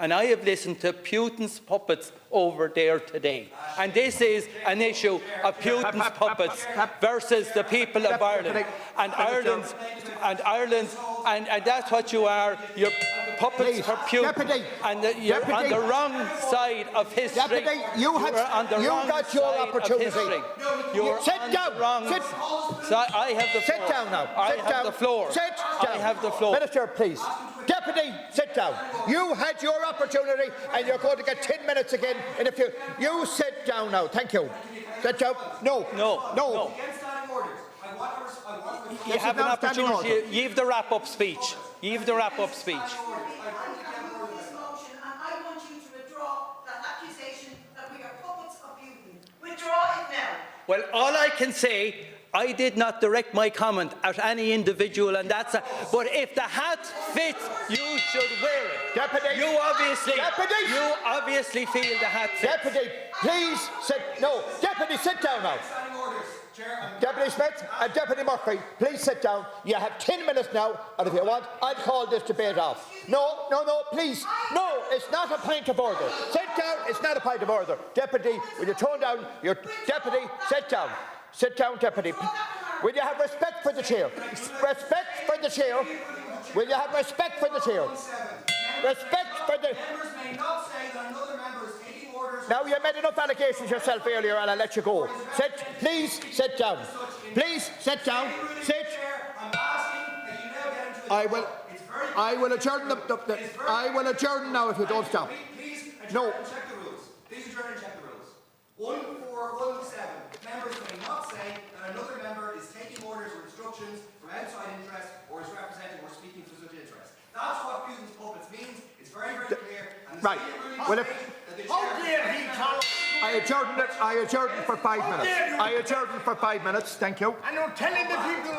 and I have listened to Putin's puppets over there today. And this is an issue of Putin's puppets versus the people of Ireland. And and that's what you are. You're puppets for Putin. And you're on the wrong side of history. You got your opportunity. Sit down. I have the floor. Sit down now. I have the floor. Sit down. I have the floor. Minister, please. Deputy, sit down. You had your opportunity and you're going to get 10 minutes again. And if you sit down now. Thank you. Sit down. No. You have an opportunity. You have the wrap-up speech. Well, all I can say, I did not direct my comment at any individual, and that's but if the hat fits, you should wear it. Deputy, you obviously feel the hat fits. Deputy, please sit. No, Deputy, sit down now. Deputy Smith and Deputy Murphy, please sit down. You have 10 minutes now, and if you want, I'll call this debate off. No, please. No, it's not a point of order. Sit down, it's not a point of order. Deputy, will you tone down your... Deputy, sit down. Sit down, Deputy. Will you have respect for the chair? Respect for the chair. Will you have respect for the chair? Respect for the... Now, you made enough allegations yourself earlier, and I'll let you go. Please sit down. Please sit down. Sit. I will adjourn I will adjourn now if you don't stop. No. Please adjourn and check the rules. 1417. Members may not say that another member is taking orders or instructions from outside interest or is representing or speaking for such interest. That's what Putin's puppets means. It's very, very clear. And right. Well, I adjourned it for 5 minutes. I adjourned for 5 minutes. Thank you. And you're telling the people...